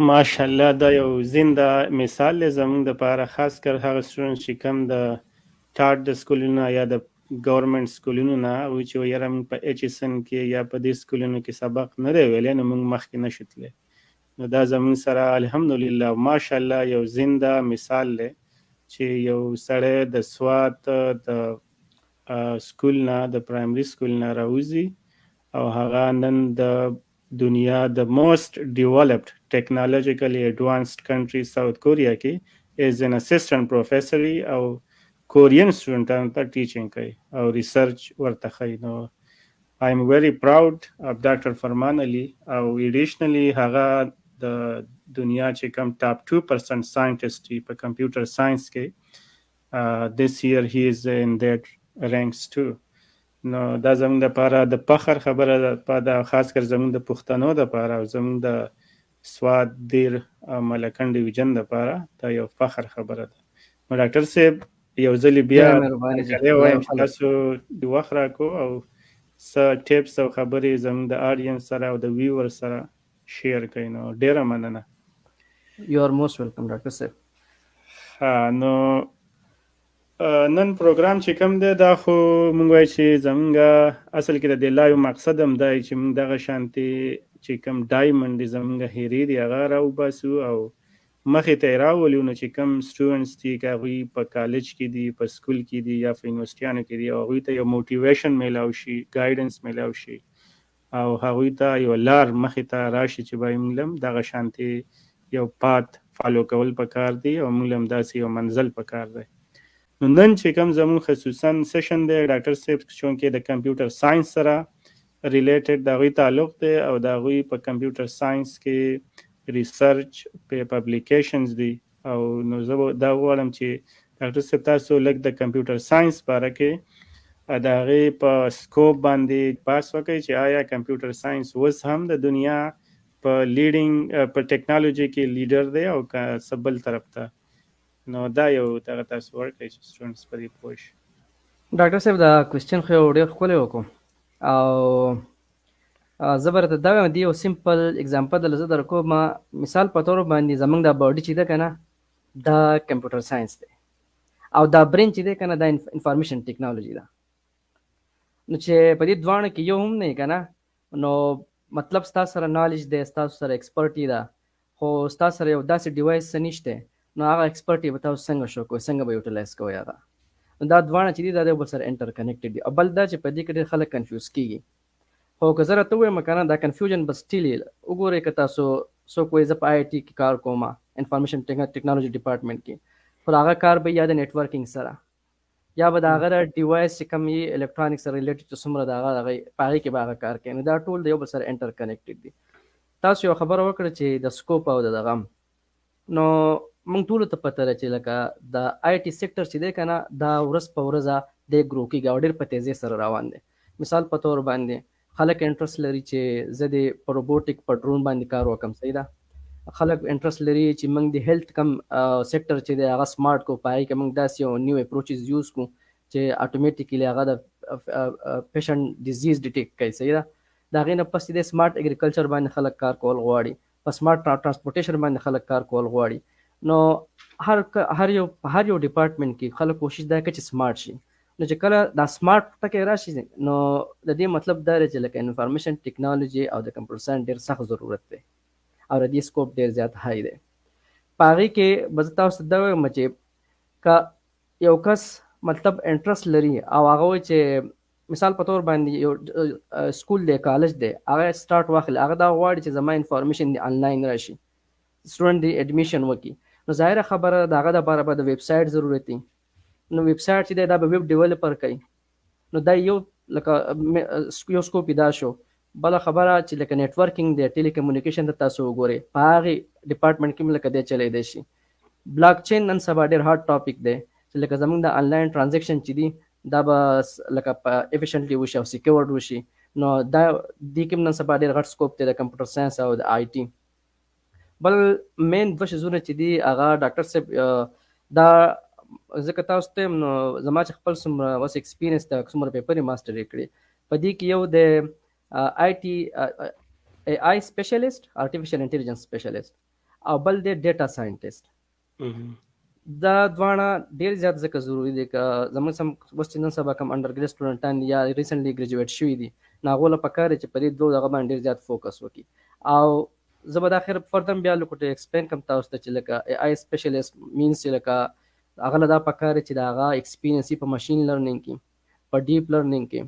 ماشاءالله دا یو زنده مثال دی زموږ دپاره، خاص کر هغه سټوډنټس چې کم د ټاټ د سکولونو یا د ګورنمنټ سکولونو نه وایي چې یاره موږ په ایچ اس ان کې یا په دې سکولونو کې سبق نه دی ویلی، نو موږ مخکې نه شو تللی. نو دا زموږ سره الحمدلله ماشاءالله یو زنده مثال دی چې یو سړی د سوات د سکول نه، د پرایمري سکول نه راوځي او هغه نن د دنیا د موست ډیولپډ ټیکنالوژیکلی ایڈوانسډ کنټری ساوث کوریا کې ایز ان اسسټنټ پروفیسر او کورین سټوډنټانو ته ټیچینګ کوي او ریسرچ ورته کوي. نو I am very proud of Dr. Farman Ali او ایډیشنلی هغه د دنیا چې کم ټاپ 2% ساینټیسټ په کمپیوټر ساينس کې this year he is in that ranks too. نو دا زموږ دپاره د فخر خبره ده، خاص کر زموږ د پښتنو دپاره او زموږ د سوات دیر ملکن ډیویژن دپاره دا یو فخر خبره ده. نو ډاکټر صاحب یو ځلې بیا وایم چې تاسو د وخت راکو او څه ټیپس او خبرې زموږ د آډینس سره او د ویور سره شیر کوي. نو ډیره مننه. یو آر موست ویلکم ډاکټر صاحب. نو نن پروګرام چې کوم دی دا خو مونږ وایو چې زمونږ اصل کې د دې لایو مقصد هم دی چې مونږ دغه شانتې چې کوم ډایمنډ دی زمونږ هیرې دی هغه راوباسو او مخې ته یې راولو. نو چې کوم سټوډنټس دي که هغوی په کالج کې دي، په سکول کې دي یا په یونیورسټیانو کې دي، او هغوی ته یو موټیویشن میلاو شي، ګایډنس میلاو شي او هغوی ته یو لار مخې ته راشي چې باید موږ هم دغه شانتې یو پات فالو کول پکار دی او موږ هم داسې یو منزل پکار دی. نو نن چې کوم زمون خصوصا سیشن دی ډاکټر صاحب چونکې د کمپیوټر ساينس سره ریلیټډ د هغوی تعلق دی او د هغوی په کمپیوټر ساينس کې ریسرچ په پبلیکیشنز دی. او نو زه دا غواړم چې ډاکټر صاحب تاسو لږ د کمپیوټر ساينس باره کې د هغې په سکوپ باندې بحث وکړئ چې آیا کمپیوټر ساينس اوس هم د دنیا په لیډینګ په ټیکنالوژي کې لیډر دی او که څه بل طرف ته. نو دا یو دغه تاسو ورکړئ چې سټوډنټس په دې پوه شي. ډاکټر صاحب دا کوېسچن خو یو ډېر ښکلی وکړو او زه به راته دا وایم د یو سمپل اګزامپل دله زه در کوم. مثال په طور باندې زموږ دا باډي چې ده که نه دا کمپیوټر ساینس دی او دا برین چې دی که نه دا انفارمیشن ټیکنالوژي ده. نو چې په دې دواړو کې یو هم نه یې که نه نو مطلب ستا سره نالج دی، ستاسو سره ایکسپرټي ده، خو ستا سره یو داسې ډیوایس څه نشته نو هغه ایکسپرټي به تاسو څنګه شو کوئ، څنګه به یوټیلایز کوئ هغه. نو دا دواړه چې دي دا د یو بل سره انټر کنیکټډ دي. او بل دا چې په دې کې ډېر خلک کنفیوز کېږي. خو که زه راته ووایم که نه دا کنفیوژن به سټیل وګورئ که تاسو څوک وایي زه په آی ټي کې کار کوم انفارمیشن ټیکنالوژي ډپارټمنټ کې، خو هغه کار به یا د نیټورکینګ سره یا به د هغه ډیوایس چې کوم یې الکترونیک سره ریلیټډ چې څومره د هغه په هغې کې به هغه کار کوي. نو دا ټول د یو بل سره انټر کنیکټډ دي. تاسو یو خبره وکړه چې د سکوپ او د دغه نو موږ ټولو ته پته ده چې لکه د آی ټي سیکټر چې دی که نه دا ورځ په ورځه دی ګرو کېږي او ډېر په تیزۍ سره روان دی. مثال په طور باندې خلک انټرست لري چې زه د په روبوټک په ډرون باندې کار وکړم، صحیح ده. خلک انټرست لري چې موږ د هیلث کم سیکټر چې دی هغه سمارټ کو، په هغې کې موږ داسې یو نیو اپروچز یوز کړو چې اټومیټیکلی هغه د پیشنټ ډیزیز ډیټیکټ کوي، صحیح ده. د هغې نه پس د سمارټ اګریکلچر باندې خلک کار کول غواړي، په سمارټ ټرانسپورټیشن باندې خلک کار کول غواړي. نو هر یو ډپارټمنټ کې خلک کوشش دا کوي چې سمارټ شي. نو چې کله دا سمارټ ټکی راشي نو د دې مطلب دا دی چې لکه انفارمیشن ټیکنالوژي او د کمپیوټر ساینس ډېر سخت ضرورت دی او د دې سکوپ ډېر زیات های دی. په هغې کې به زه تاسو ته دا وایم چې که یو کس مطلب انټرست لري او هغه وایي چې مثال په طور باندې یو سکول دی، کالج دی، هغه سټارټ واخلي، هغه دا غواړي چې زما انفارمیشن دی آنلاین راشي، سټوډنټ دی ایډمیشن وکړي. نو ظاهره خبره د هغه دپاره به د ویب سایټ ضرورت دی. نو ویب سایټ چې دی دا به ویب ډیولپر کوي. نو دا یو لکه یو سکوپ دا شو. بله خبره چې لکه نیټورکینګ دی، ټیلی کمیونیکیشن ته تاسو وګورئ په هغې ډپارټمنټ کې لکه دی چلیدی شي. بلاک چین نن سبا ډېر هارډ ټاپک دی چې لکه زموږ د آنلاین ټرانزیکشن چې دي دا به لکه په افیشنټلی وشي او سیکیورډ وشي. نو دا دې کې نن سبا ډېر غټ سکوپ دی د کمپیوټر ساینس او د آی ټي. بل مین دوه شیزونه چې دي هغه ډاکټر صاحب دا ځکه تاسو ته نو زما چې خپل څومره اوس ایکسپیرینس ده، څومره پیپر یې ماسټري کړي، په دې کې یو د آی ټي آی سپیشلیسټ، آرټیفیشل انټیلیجنس سپیشلیسټ او بل دی ډیټا ساينټیست. دا دواړه ډیر زیات ځکه ضروری دي که زموږ سم اوس چې نن سبا کوم انډر ګریډ سټوډنټان یا ریسنټلی ګریجویټ شوي دي نو هغو له پکار دی چې په دې دوه دغه باندې ډیر زیات فوکس وکړي. او زه به دا خیر فردم بیا لکه ایکسپلین کوم تاسو ته چې لکه ای آی سپیشلیست مینس چې لکه هغه له دا پکار دی چې د هغه ایکسپیرینس په ماشین لرنینګ کې په ډیپ لرنینګ کې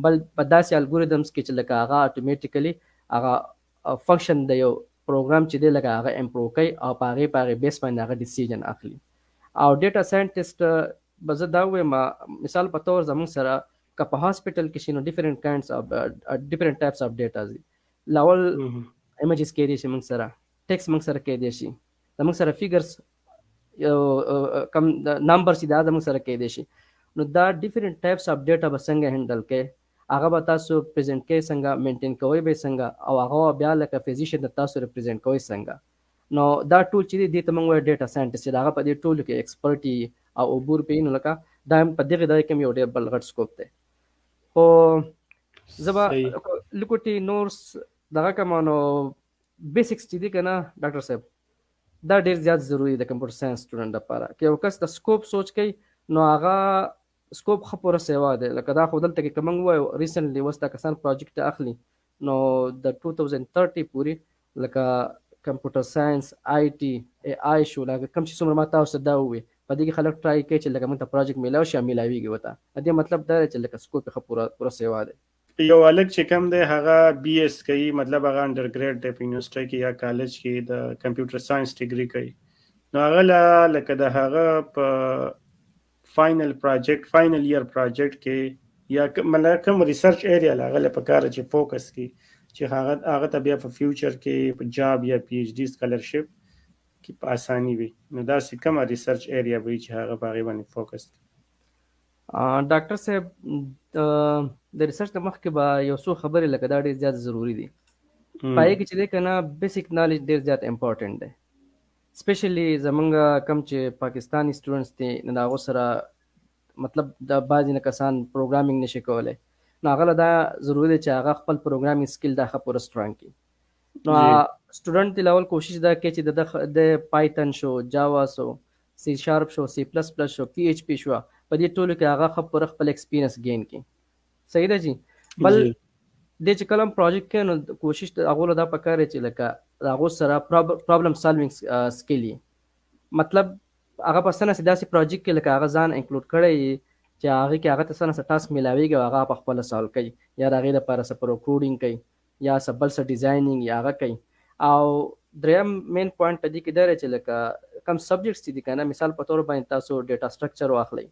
بل په داسې الګوریدمز کې چې لکه هغه اتوماتیکلی هغه فنکشن د یو پروګرام چې دی لکه هغه امپروو کوي او په هغې بیس باندې هغه ډیسیژن اخلي. او ډیټا ساينټیست به زه دا وایم مثال په تور زموږ سره که په هاسپټل کې شي نو ډیفرنٹ کاینډز اف ډیفرنٹ ټایپس اف ډیټا دي. لاول ایمیجز کې دي شي موږ سره ټیکس موږ سره کې دي شي زموږ سره فیګرز کم نمبر چې دا زموږ سره کې دي شي. نو دا ډیفرنٹ ټایپس اف ډیټا به څنګه هینډل کوي هغه به تاسو پریزنټ کوي څنګه مینټین کوئ به څنګه او هغه بیا لکه فزیشن د تاسو ریپرزینټ کوئ څنګه. نو دا ټول چې دی ته موږ وایو ډیټا ساينټیست چې هغه په دې ټولو کې ایکسپرټي او عبور پې نو لکه دا په دغه ځای کې یو ډېر بل غټ سکوپ دی. خو زه به لکوټي نورس دغه کوم نو بیسکس چې دي که نه ډاکټر صاحب دا ډېر زیات ضروري د کمپیوټر ساینس سټوډنټ لپاره که یو کس د سکوپ سوچ کوي نو هغه سکوپ ښه پوره سیوا دی. لکه دا خو دلته کې که موږ وایو ریسنټلی اوس دا کسان پروجیکټ اخلي نو د 2030 پورې لکه کمپیوټر ساينس آی ټي ای آی شو لکه کوم چې څومره ما تاسو دا ووي په دې کې خلک ټرای کوي چې لکه موږ ته پروجیکټ میلاو شي میلاویږي ورته د دې مطلب دا دی چې لکه سکوپ یې ښه پوره سیوا دی. یو هلک چې کوم دی هغه بی ایس کوي مطلب هغه انډر ګریډ دی په یونیورسټۍ کې یا کالج کې د کمپیوټر ساينس ډیګري کوي نو هغه لکه د هغه په فاینل ایئر پروجیکټ کې یا مطلب کوم ریسرچ ایریا هغه له پکاره چې فوکس کوي چې هغه ته بیا په فیوچر کې په جاب یا پی ایچ ډي سکالرشپ کې په اساني وي نو داسې کومه ریسرچ ایریا وي چې هغه په هغې باندې فوکس کوي. ډاکټر صاحب د ریسرچ د مخکې به یو څو خبرې لکه دا ډېر زیات ضروري دي په هغې کې چې دی که نه بیسیک نالج ډېر زیات امپورټنټ دی سپیشلی زمونږ کم چې پاکستانی سټوډنټس دي نو د هغو سره مطلب د بعضې نه کسان پروګرامینګ نشي کولی نو هغه له دا ضروري دی چې هغه خپل پروګرامینګ سکل دا ښه پوره سټرانګ کړي. نو سټوډنټ د لاول کوشش دا کوي چې د پایتن شو جاوا شو سی شارپ شو سی پلس پلس شو پی ایچ پی شو په دې ټولو کې هغه ښه پوره خپل ایکسپیرینس گین کړي. صحیح ده جی. بل د چې کله پروجیکټ کوي نو کوشش د هغو له دا پکار دی چې لکه د هغو سره پرابلم سالوینګ سکل یې مطلب هغه په سنه داسې پروجیکټ کې لکه هغه ځان انکلوډ کړی چې هغه کې هغه ته څه ټاسک میلاویږي او هغه په خپله سالو کوي یا د هغې لپاره څه پروکوډینګ کوي یا څه بل څه ډیزاینینګ یا هغه کوي. او دریم مین پوینټ په دې کې دا دی چې لکه کم سبجیکټس چې دي که نه مثال په طور باندې تاسو ډیټا سټرکچر واخلئ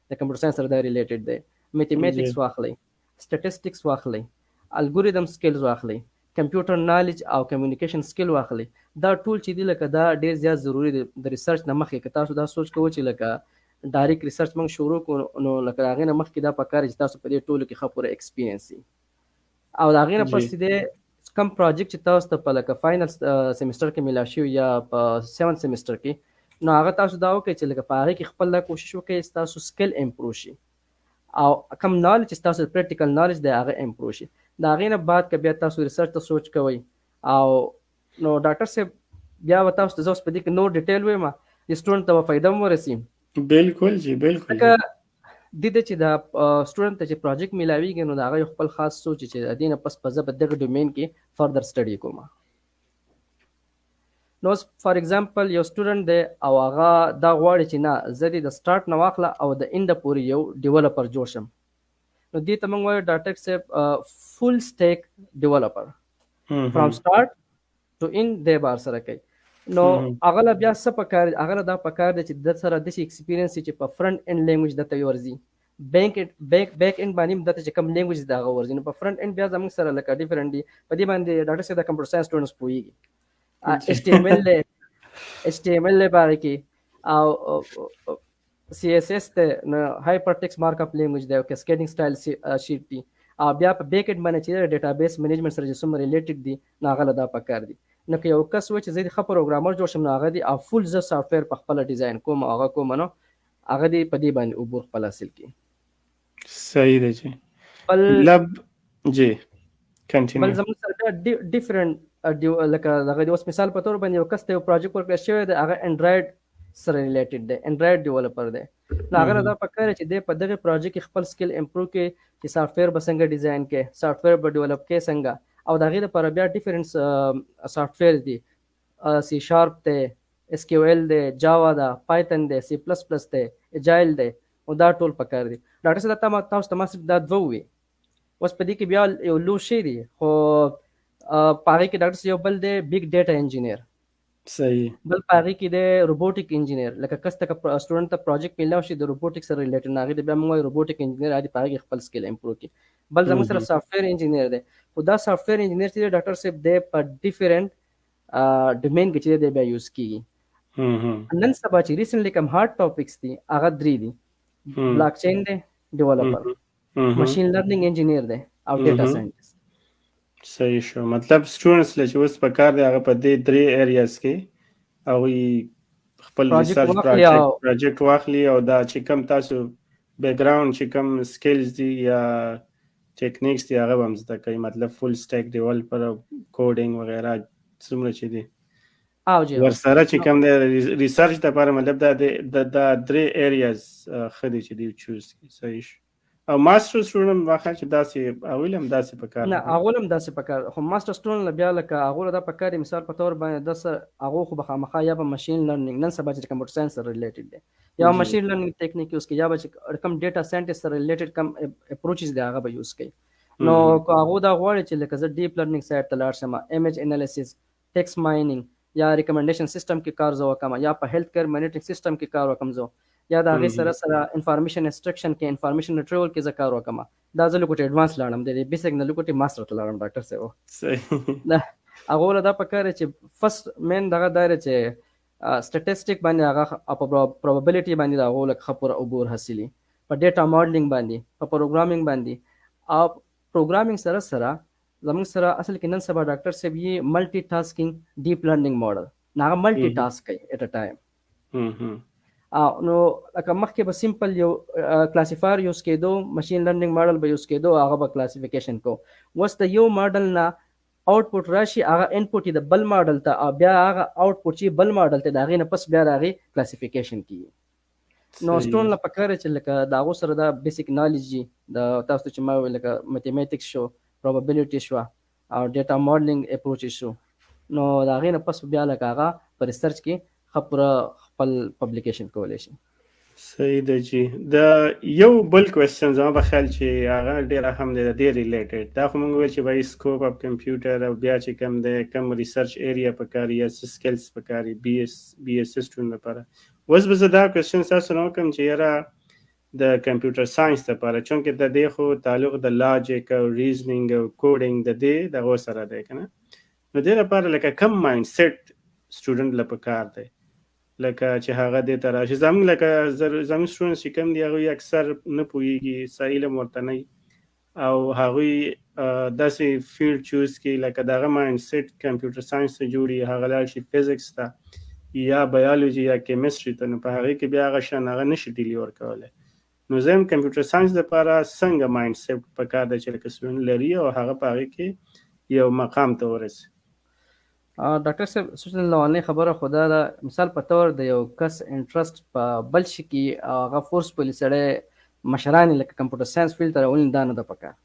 د کمپیوټر ساینس سره دا ریلیټډ دی میتھمیټکس واخلئ سټیټسټکس واخلئ الګوریدم سکلز واخلئ کمپیوټر نالج او کمیونیکیشن سکل واخلئ دا ټول چې دي لکه دا ډېر زیات ضروري دی د ریسرچ نه مخکې که تاسو دا سوچ کوئ چې لکه ډایرکټ ریسرچ موږ شروع کړو نو لکه د هغې نه مخکې دا پکار چې تاسو په دې ټولو کې ښه پوره ایکسپیرینس وي او د هغې نه پس چې دی کم پروجیکټ چې تاسو ته په لکه فاینل سیمسټر کې میلاو شوي یا په 7 سیمسټر کې نو هغه تاسو دا وکړئ چې لکه په هغې کې خپل دا کوشش وکړئ ستاسو سکل امپروو شي او کم نالج چې ستاسو پریکټیکل نالج دی هغه امپروو شي. د هغې نه بعد که بیا تاسو ریسرچ ته سوچ کوئ او نو ډاکټر صاحب بیا به تاسو ته زه اوس په دې کې نور ډیټیل وایم د سټوډنټ ته به فایده هم ورسي. بالکل جی بالکل. لکه دې ته چې د سټوډنټ ته چې پروجیکټ میلاویږي نو د هغه یو خپل خاص سوچ چې د دې نه پس په زه په دغه ډومین کې فردر سټډي کوم. نو فار ایگزامپل یو سټوډنټ دی او هغه دا غواړي چې نه زه دې د سټارټ نه واخله او د اینډ پورې یو ډیولپر جوړ شم نو دې ته موږ وایو ډاکټر صاحب فل سټیک ډیولپر فرام سټارټ ټو اینډ دی بار سره کوي. نو هغه له بیا څه پکار هغه له دا پکار دی چې د سره داسې ایکسپیرینس چې په فرنٹ اینډ لینګویج دته ورځي بیک اینډ باندې دته چې کوم لینګویج دا هغه ورځي نو په فرنٹ اینډ بیا زموږ سره لکه ډیفرنٹ دي په دې باندې ډاکټر صاحب د کمپیوټر ساينس سټوډنټس پوهیږي HTML لپاره کې او CSS ته نو هایپر ټیکس مارک اپ لینګویج دی او کیسکیډینګ سټایل شیټ دی او بیا په بیک اینډ باندې چې ډیټابیس منیجمنت سره چې څومره ریلیټډ دي نو هغه له دا پکار دي. نو که یو کس و چې زه د ښه پروګرامر جوړ شم نو هغه دی او فول زه سافټویر په خپله ډیزاین کوم او هغه کوم نو هغه دی په دې باندې عبور خپل حاصل کړي. صحیح دی جی. بل جی کنټینیو. بل زموږ سره بیا ډیفرنٹ لکه دغه د اوس مثال په تور باندې یو کس ته یو پروجیکټ ورکړل شوی دی، هغه انډرایډ سره ریلیټډ دی، انډرایډ ډیولپر دی. نو هغه دا پکاره چې دی په دغه پروجیکټ کې خپل سکل امپروو کړي چې سافټویر به څنګه ډیزاین کړي، سافټویر به ډیولپ کړي څنګه، او د هغې لپاره بیا ډیفرنٹ سافټویر دي، سی شارپ دی، اس کیو ایل دی، جاوا ده، پایتن دی، سی پلس پلس دی، اجایل دی، او دا ټول پکار دي. ډاکټر صاحب تاسو ته ما صرف دا دوه وي. اوس په دې کې بیا یو لو شی دی، خو په هغې کې ډاکټر صاحب یو بل دی بیگ ډیټا انجینیر، صحیح. بل په هغې کې دی روبوټیک انجینیر. لکه کس ته سټوډنټ ته پروجیکټ میلاو شي د روبوټیک سره ریلیټډ، نو هغې ته بیا موږ وایو روبوټیک انجینیر، هغې په هغې کې خپل سکل امپروو کړي. بل زموږ سره سافټویر انجینیر دی، خو دا سافټویر انجینیر چې دی ډاکټر صاحب دی په ډیفرنٹ ډومین کې چې دی بیا یوز کېږي. نن سبا چې ریسنټلی کوم هارډ ټاپکس دي هغه درې دي: بلاک چین دی ډیولپر، ماشین لرنینګ انجینیر دی، او ډیټا ساینټیست. صحیح شو. مطلب سټوډنټس له چې اوس په کار دی هغه په دې درې ایریاز کې هغوی خپل ریسرچ پروجیکټ واخلي، او دا چې کوم تاسو بیک ګراوند چې کوم سکلز دي یا ټیکنیکس دي هغه به هم زده کوي. مطلب فل سټیک ډیولپر او کوډینګ وغیره څومره چې دي ورسره چې کوم دی ریسرچ لپاره، مطلب دا درې ایریاز ښه دي چې دوی چوز کړي. صحیح شو. او ماسټر سټوډنټ واخل چې داسې اول هم داسې په کار نه، اول هم داسې په کار، خو ماسټر سټوډنټ بیا لکه هغو دا په کار دی، مثال په تور باندې د سر هغو خو به خامخا یا به ماشین لرنینګ نن سبا چې کمپیوټر ساینس سره ریلیټډ دی، یا ماشین لرنینګ ټیکنیک یوز کوي، یا به چې کم ډیټا ساینټیست سره ریلیټډ کم اپروچز دی هغه به یوز کوي. نو که هغو دا غواړي چې لکه زه ډیپ لرنینګ سایډ ته لاړ شم، ایمیج انالیسیس، ټیکس ماینینګ، یا ریکمنډیشن سیستم کې کار زه وکړم، یا په هیلث کیر مانیټرینګ سیستم کې کار وکړم زه، یا د هغې سره سره انفارمیشن انسټرکشن کې انفارمیشن ریټریول کې زه کار وکړم، دا زه لکوټې ایډوانس لاړم، د بیسک نه لکوټې ماسټر ته لاړم ډاکټر صاحب. دا هغو له دا پکار چې فرست مین دغه دا دی چې سټیټسټیک باندې هغه په پروبابلیټي باندې د هغو لکه ښه پوره عبور حاصلي، په ډیټا ماډلینګ باندې، په پروګرامینګ باندې. او پروګرامینګ سره سره زموږ سره اصل کې نن سبا ډاکټر صاحب یې ملټي ټاسکینګ ډیپ لرنینګ موډل، نو هغه ملټي ټاسک کوي ایټ ا ټایم. نو لکه مخکې به سمپل یو کلاسیفایر یوز کېدو، ماشین لرنینګ ماډل به یوز کېدو، هغه به کلاسیفیکیشن کو. اوس د یو ماډل نه آوټپوټ راشي، هغه انپوټ یې د بل ماډل ته، او بیا هغه آوټپوټ چې بل ماډل ته، د هغې نه پس بیا د هغې کلاسیفیکیشن کېږي. نو سټوډنټ له پکار چې لکه د هغو سره دا بیسک نالج وي، د تاسو ته چې ما وویل لکه میتھمیټکس شو، پروبابلیټي شوه، او ډیټا ماډلینګ اپروچ شو، نو د هغې نه پس بیا لکه هغه په ریسرچ کې ښه پوره خپل پبلیکیشن کولی شي. صحیح ده جی. د یو بل کوېسچن زما په خیال چې هغه ډېره هم دی د دې ریلیټډ، دا خو موږ ویل چې وایي سکوپ اف کمپیوټر، او بیا چې کوم دی کوم ریسرچ ایریا پکاري یا څه سکلز پکاري بي ایس سټوډنټ لپاره. اوس به زه دا کوېسچن تاسو نه وکړم چې یاره د کمپیوټر ساینس لپاره، چونکې د دې خو تعلق د لاجیک او ریزنینګ او کوډینګ د دې دغو سره دی که نه، نو دې لپاره لکه کم مایند سیټ سټوډنټ له پکار دی لکه چې هغه دې ته راشي. زموږ لکه زموږ سټوډنټس چې کوم دي هغوی اکثر نه پوهېږي، څه علم ورته نه وي، او هغوی داسې فیلډ چوز کړي لکه د هغه مایند سیټ کمپیوټر ساینس ته جوړي، هغه لاړ شي فزیکس ته یا بایولوژي یا کیمسټري ته، نو په هغې کې بیا هغه شیان هغه نشي ډیلیور کولی. نو زه یم کمپیوټر ساینس لپاره څنګه مایند سیټ پکار دی چې لکه سټوډنټ لري او هغه په هغې کې یو مقام ته ورسي. ډاکټر صاحب سوچ لومړنۍ خبره خو دا ده، مثال په طور د یو کس انټرسټ په بل شي کې هغه فورسفولي سړی مشران لکه کمپیوټر ساینس فیلډ ته راولي، دا نه ده پکار.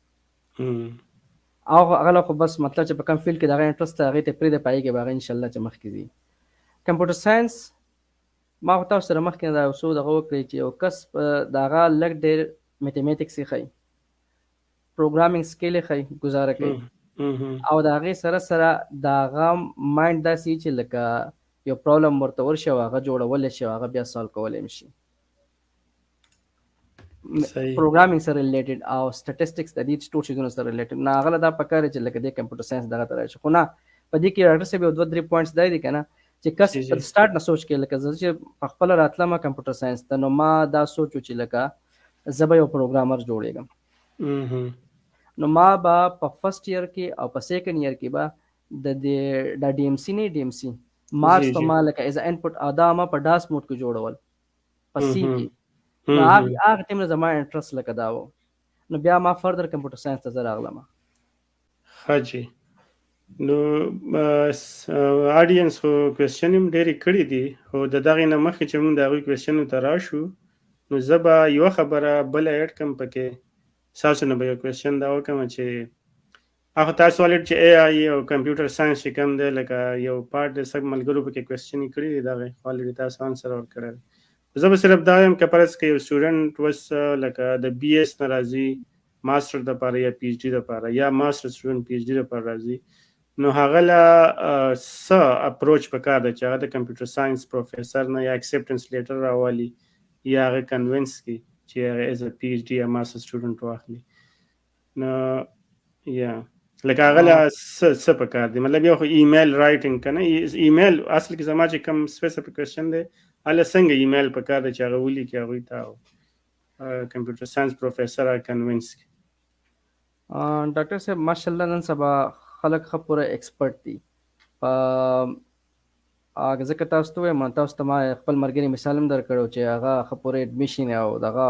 هغه خو بس مطلب چې په کوم فیلډ کې د هغه انټرسټ دی هغې ته پرېږده، په هغې کې به هغه انشاءالله چې مخکې ځي. کمپیوټر ساینس ما خو تاسو سره مخکې دا یو څو دغه وکړئ چې یو کس د هغه لږ ډېر میتھمیټکس یې ښایي، پروګرامینګ سکل یې ښایي، ګزاره کوي، او د هغې سره سره د هغه مایند داسې چې لکه یو پرابلم ورته ورشي او هغه جوړولی شي او هغه بیا سالو کولی هم شي، پروګرامینګ سره ریلیټډ او سټیټسټکس د دې ټول شیزونو سره ریلیټډ. نو هغه له دا پکار چې لکه د کمپیوټر ساینس دغه ته راشي. خو نه، په دې کې ډاکټر صاحب یو دوه درې پوینټس دا دي که نه چې کس په سټارټ نه سوچ کوي، لکه زه چې په خپله راتلم کمپیوټر ساینس ته، نو ما دا سوچ و چې لکه زه به یو پروګرامر جوړېږم. نو ما به په فرست ایئر کې او په سیکنډ ایئر کې به د ډي ام سی نه ډي ام سی مارکس ته ما لکه ایز انپوټ، او دا ما په ډاس موډ کې جوړول په سی کې. نو هغه ټیم نه زما انټرسټ لکه دا و، نو بیا ما فردر کمپیوټر ساینس ته زه راغلم. ښه جي. نو اډینس خو کوېسچن هم ډېرې کړي دي، خو د دغې نه مخکې چې موږ د هغوی کوېسچنو ته راشو، نو زه به یوه خبره بله ایډ کړم پکې. ستاسو نه به یو کوېسچن دا وکړم چې هغه تاسو ولید چې اے آی او کمپیوټر ساينس چې کوم دی، لکه یو پارټ د سب ملګرو پکې کوېسچن یې کړي دي، دغه الریډي تاسو آنسر ورکړی دی. زه به صرف دا وایم که فرض که یو سټوډنټ اوس لکه د بي ایس نه راځي ماسټر دپاره یا پی ایچ ډي دپاره، یا ماسټر سټوډنټ پی ایچ ډي دپاره راځي، نو هغه له څه اپروچ پکار دی چې هغه د کمپیوټر ساينس پروفیسر نه یا اکسپټنس لیټر راوالي، یا هغه کنوینس کی چې هغه ایز ا پی ایچ ډي یا ماسټر سټوډنټ واخلي. نو یا لکه هغه له څه پکار دی، مطلب یو خو ایمیل رائټینګ کنه، ایمیل اصل کې زما چې کوم سپیسیفیک کوېسچن دی هله څنګه ایمیل پکار دی چې هغه ولیکي هغوی ته کمپیوټر ساينس پروفیسر هغه کنوینس کی. ډاکټر صاحب ماشاءالله نن سبا خلک ښه پوره ایکسپرټ دي په ځکه تاسو ته وایم، تاسو ته ما خپل ملګري مثال هم درکړو چې هغه ښه پوره ایډمیشن او دغه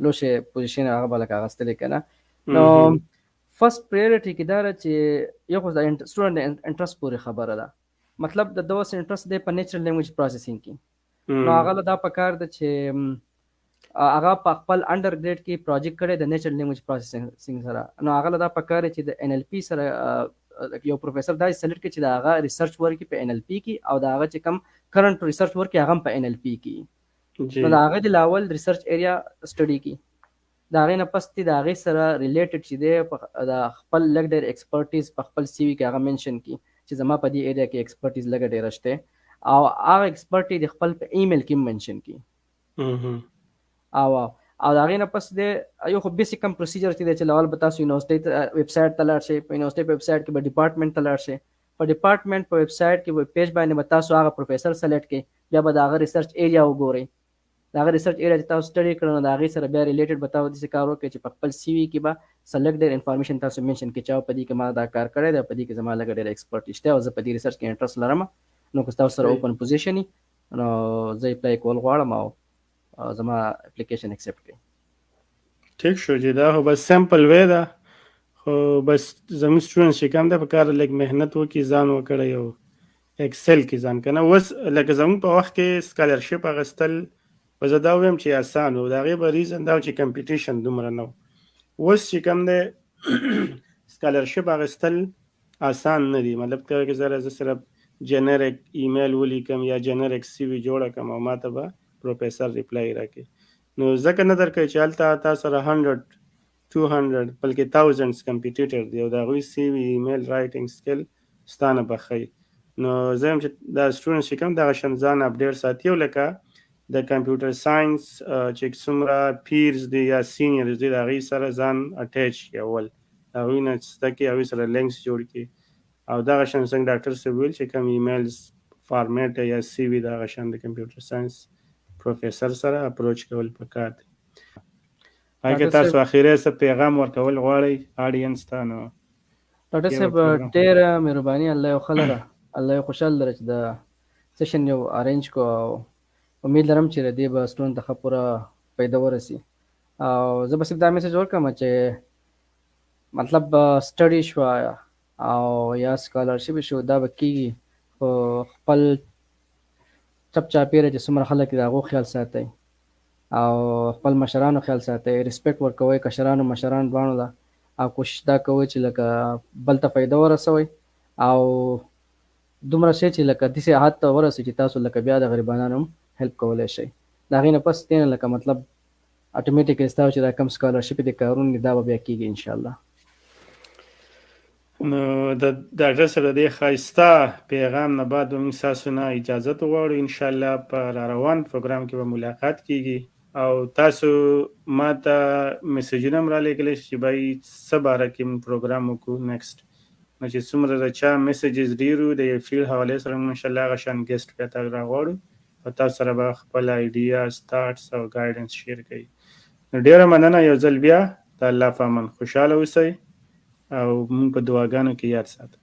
لوشه پوزیشن هغه به لکه اخیستلی که نه. نو فرست پریورټي کې دا ده چې یو خو د سټوډنټ انټرست پورې خبره ده، مطلب د دوس انټرست دی په نیچرل لینګویج پروسیسینګ کې. نو هغه له دا پکار ده چې هغه په خپل انډر ګریډ کې پروجیکټ کړی د نیچرل لینګویج پروسیسینګ سره، نو هغه له دا پکار چې د ان ال پی سره یو پروفیسر دا سلیکټ کړي چې د هغه ریسرچ ورک په ان ال پی کې، او د هغه چې کم کرنٹ ریسرچ ورک هغه په ان ال پی کې، نو د هغه د لاول ریسرچ ایریا سټډي کی، د هغې نه پس د هغې سره ریلیټډ چې دی د خپل لږ ډېر ایکسپرټیز په خپل سی وي کې هغه منشن کی چې زما په دې ایریا کې ایکسپرټیز لږ ډېره شته، او هغه ایکسپرټي د خپل په ایمیل کې منشن کی. او د هغې نه پس د یو خو بیسیک کم پروسیجر چې دی چې لول به تاسو یونیورسټۍ ویب سایټ ته لاړ شئ، په یونیورسټۍ په ویب سایټ کې به ډپارټمنټ ته لاړ شئ، په ډپارټمنټ په ویب سایټ کې ویب پیج باندې به تاسو هغه پروفیسر سلیکټ کړئ، بیا به د هغه ریسرچ ایریا وګورئ، د هغه ریسرچ ایریا چې تاسو سټډي کړو نو د هغې سره بیا ریلیټډ به تاسو داسې کار وکړئ چې په خپل سی وي کې به سلیکټ ډېر انفارمیشن تاسو منشن کړئ چې په دې کې ما دا کار کړی دی، په دې کې زما لږ ډېر ایکسپرټي شته او زه په دې ریسرچ کې انټرست لرم، نو که تاسو سره اوپن پوزیشن وي نو زه اپلای کول غواړم او زما اپلیکیشن ایکسپټ کړئ. ټیک شو چې دا خو بس سمپل وی ده، خو بس زموږ سټوډنټ چې کوم دی په کار لږ محنت وکړي، ځان وکړی او ایکسل کې ځان کنه. اوس لکه زموږ په وخت کې سکالرشپ اخیستل به زه دا ویم چې اسان و، د هغې به ریزن دا و چې کمپیټیشن دومره نه و. اوس چې کوم دی سکالرشپ اخیستل آسان نه دي، مطلب که زه صرف جنریک ایمیل ولیکم یا جنریک سی وي جوړه کړم او ما ته به پروفیسر ریپلای راکړي، نو ځکه نه درکوي چې هلته تا سره 100 200 بلکې thousands کمپیټیټر دی او د هغوی سی وي ایمیل رائټینګ سکل ستا نه به ښایي. نو زه یم چې دا سټوډنټ چې کوم دغه شان ځان اپډیټ ساتي، او لکه د کمپیوټر ساينس چې څومره پیرز دي یا سینیرز دي د هغوی سره ځان اټیچ کړي، اول د هغوی نه زده کړي، هغوی سره لینکس جوړ کړي، او دغه شان څنګه ډاکټر صاحب ویل چې کوم ایمیلز فارمیټ یا سی وي دغه شان د کمپیوټر ساينس پروفیسر سره اپروچ کول پکار دي. اګه تاسو اخیری څه پیغام ورکول غواړئ اډینس ته؟ نو ډاکټر صاحب ډېره مهرباني، الله یو ښه لره، الله یو خوشحال لره چې د سیشن یو ارینج کو، او امید لرم چې د دې به سټوډنټ ته ښه پوره فایده ورسي. او زه به صرف دا میسج ورکړم چې مطلب سټډي شوه او یا سکالرشپ شو، دا به کېږي، خو خپل چپ چاپېره چې څومره خلک دي د هغو خیال ساتئ او خپل مشرانو خیال ساتئ، ریسپیکټ ورکوئ کشرانو مشرانو دواړو ته، او کوشش دا کوئ چې لکه بل ته فایده ورسوئ او دومره شی چې لکه داسې حد ته ورسئ چې تاسو لکه بیا د غریبانو هم هیلپ کولی شئ. د هغې نه پس دې نه لکه مطلب اټومیټیکلی ستاسو چې دا کم سکالرشپ دي کارونه دي دا به بیا کېږي انشاءالله. نو د ډاکټر سره د ښایسته پیغام نه بعد موږ ستاسو نه اجازت غواړو، انشاءالله په راروان پروګرام کې به ملاقات کیږي، او تاسو ما ته میسجونه هم رالیږلی چې بای څه باره کې موږ پروګرام وکړو نیکسټ، نو چې څومره د چا میسیجز ډېر وو د یو فیلډ حوالې سره موږ انشاءالله هغه شان ګیسټ بیا تا راغواړو او تاسو سره به خپل آیډیاز تاټس او ګایډنس شیر کوي. نو ډېره مننه یو ځل بیا، د الله په امان خوشحاله اوسئ او موږ په دعاګانو کې یاد ساتئ.